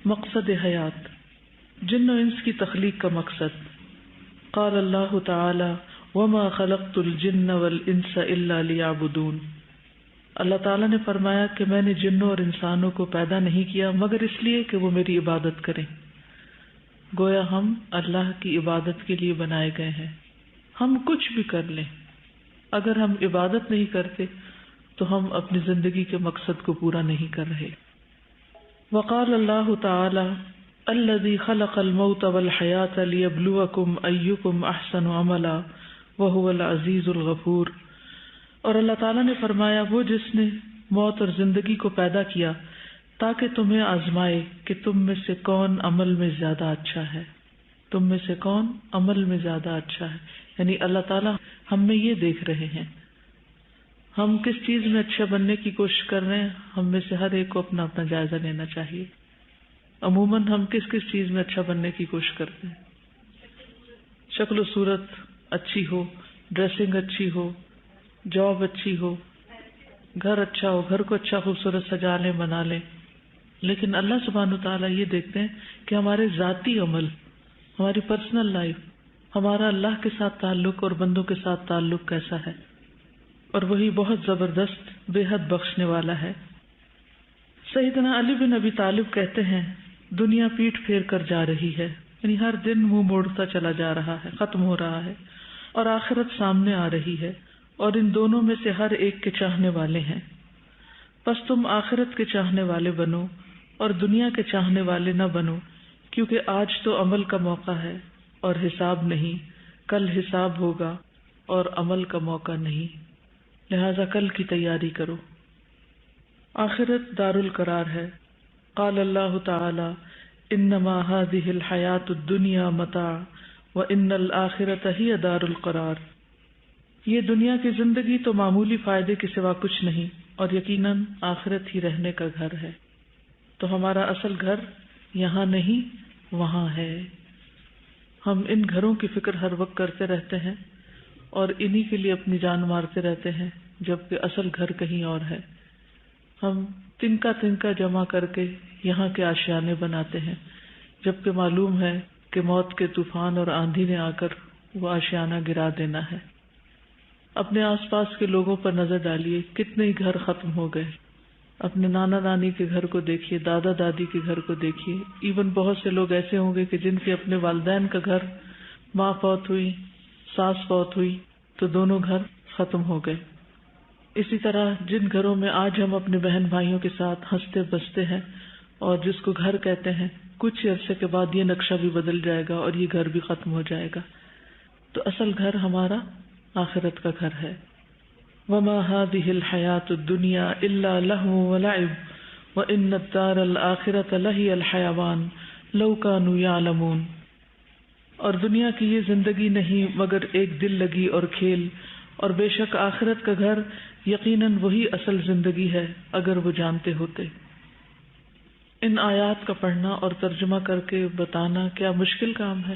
مقصد حیات، جن و انس کی تخلیق کا مقصد۔ قال اللہ تعالی وما خلقت الجن والانس الا لیعبدون، اللہ تعالیٰ نے فرمایا کہ میں نے جنوں اور انسانوں کو پیدا نہیں کیا مگر اس لیے کہ وہ میری عبادت کریں۔ گویا ہم اللہ کی عبادت کے لیے بنائے گئے ہیں۔ ہم کچھ بھی کر لیں، اگر ہم عبادت نہیں کرتے تو ہم اپنی زندگی کے مقصد کو پورا نہیں کر رہے۔ وقال اللہ تعالی الذی خلق الموت والحیاة لیبلوکم ایکم احسن عملا وہو العزیز الغفور، اور اللہ تعالیٰ نے فرمایا وہ جس نے موت اور زندگی کو پیدا کیا تاکہ تمہیں آزمائے کہ تم میں سے کون عمل میں زیادہ اچھا ہے، تم میں سے کون عمل میں زیادہ اچھا ہے۔ یعنی اللہ تعالیٰ ہم میں یہ دیکھ رہے ہیں ہم کس چیز میں اچھا بننے کی کوشش کر رہے ہیں۔ ہم میں سے ہر ایک کو اپنا اپنا جائزہ لینا چاہیے۔ عموماً ہم کس کس چیز میں اچھا بننے کی کوشش کرتے ہیں؟ شکل و صورت اچھی ہو، ڈریسنگ اچھی ہو، جاب اچھی ہو، گھر اچھا ہو، گھر کو اچھا خوبصورت سجا لیں، بنا لیں۔ لیکن اللہ سبحانہ وتعالیٰ یہ دیکھتے ہیں کہ ہمارے ذاتی عمل، ہماری پرسنل لائف، ہمارا اللہ کے ساتھ تعلق اور بندوں کے ساتھ تعلق کیسا ہے، اور وہی بہت زبردست، بے حد بخشنے والا ہے۔ سیدنا علی بن ابی طالب کہتے ہیں دنیا پیٹ پھیر کر جا رہی ہے، یعنی ہر دن منہ موڑتا چلا جا رہا ہے، ختم ہو رہا ہے، اور آخرت سامنے آ رہی ہے، اور ان دونوں میں سے ہر ایک کے چاہنے والے ہیں۔ بس تم آخرت کے چاہنے والے بنو اور دنیا کے چاہنے والے نہ بنو، کیونکہ آج تو عمل کا موقع ہے اور حساب نہیں، کل حساب ہوگا اور عمل کا موقع نہیں، لہذا کل کی تیاری کرو۔ آخرت دار القرار ہے۔ قال اللہ تعالی انما هذه الحیاۃ الدنیا متاع وان الآخرۃ ہی دار القرار، یہ دنیا کی زندگی تو معمولی فائدے کے سوا کچھ نہیں، اور یقیناً آخرت ہی رہنے کا گھر ہے۔ تو ہمارا اصل گھر یہاں نہیں، وہاں ہے۔ ہم ان گھروں کی فکر ہر وقت کرتے رہتے ہیں اور انہی کے لیے اپنی جان مارتے رہتے ہیں، جبکہ اصل گھر کہیں اور ہے۔ ہم تنکا تنکا جمع کر کے یہاں کے آشیانے بناتے ہیں، جبکہ معلوم ہے کہ موت کے طوفان اور آندھی نے آ کر وہ آشیانہ گرا دینا ہے۔ اپنے آس پاس کے لوگوں پر نظر ڈالیے، کتنے ہی گھر ختم ہو گئے۔ اپنے نانا نانی کے گھر کو دیکھیے، دادا دادی کے گھر کو دیکھیے، ایون بہت سے لوگ ایسے ہوں گے کہ جن کے اپنے والدین کا گھر، ماں فوت ہوئی، ساس فوت ہوئی تو دونوں گھر ختم ہو گئے۔ اسی طرح جن گھروں میں آج ہم اپنے بہن بھائیوں کے ساتھ ہنستے بستے ہیں اور جس کو گھر کہتے ہیں، کچھ عرصے کے بعد یہ نقشہ بھی بدل جائے گا اور یہ گھر بھی ختم ہو جائے گا۔ تو اصل گھر ہمارا آخرت کا گھر ہے۔ وما هذه الحیاۃ الدنیا الا لہو ولعب وان الدار الآخرۃ لہی الحیوان لو کانوا یعلمون، اور دنیا کی یہ زندگی نہیں مگر ایک دل لگی اور کھیل، اور بے شک آخرت کا گھر یقیناً وہی اصل زندگی ہے اگر وہ جانتے ہوتے۔ ان آیات کا پڑھنا اور ترجمہ کر کے بتانا کیا مشکل کام ہے؟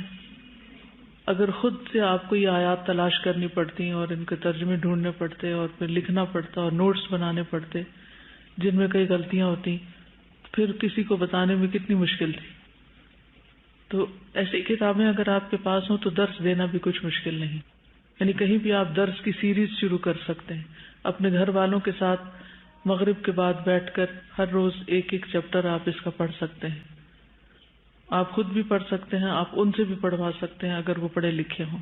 اگر خود سے آپ کو یہ آیات تلاش کرنی پڑتی اور ان کے ترجمے ڈھونڈنے پڑتے اور پھر لکھنا پڑتا اور نوٹس بنانے پڑتے جن میں کئی غلطیاں ہوتی، پھر کسی کو بتانے میں کتنی مشکل تھی۔ تو ایسی کتابیں اگر آپ کے پاس ہوں تو درس دینا بھی کچھ مشکل نہیں، یعنی کہیں بھی آپ درس کی سیریز شروع کر سکتے ہیں۔ اپنے گھر والوں کے ساتھ مغرب کے بعد بیٹھ کر ہر روز ایک ایک چیپٹر آپ اس کا پڑھ سکتے ہیں۔ آپ خود بھی پڑھ سکتے ہیں، آپ ان سے بھی پڑھوا سکتے ہیں اگر وہ پڑھے لکھے ہوں۔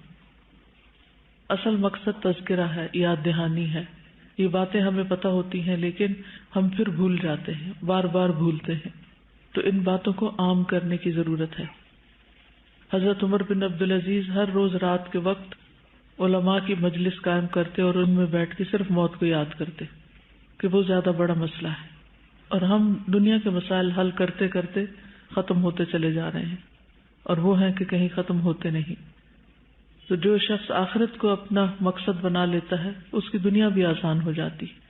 اصل مقصد تذکرہ ہے، یاد دہانی ہے۔ یہ باتیں ہمیں پتہ ہوتی ہیں لیکن ہم پھر بھول جاتے ہیں، بار بار بھولتے ہیں، تو ان باتوں کو عام کرنے کی ضرورت ہے۔ حضرت عمر بن عبدالعزیز ہر روز رات کے وقت علماء کی مجلس قائم کرتے اور ان میں بیٹھ کے صرف موت کو یاد کرتے کہ وہ زیادہ بڑا مسئلہ ہے، اور ہم دنیا کے مسائل حل کرتے کرتے ختم ہوتے چلے جا رہے ہیں، اور وہ ہیں کہ کہیں ختم ہوتے نہیں۔ تو جو شخص آخرت کو اپنا مقصد بنا لیتا ہے اس کی دنیا بھی آسان ہو جاتی ہے۔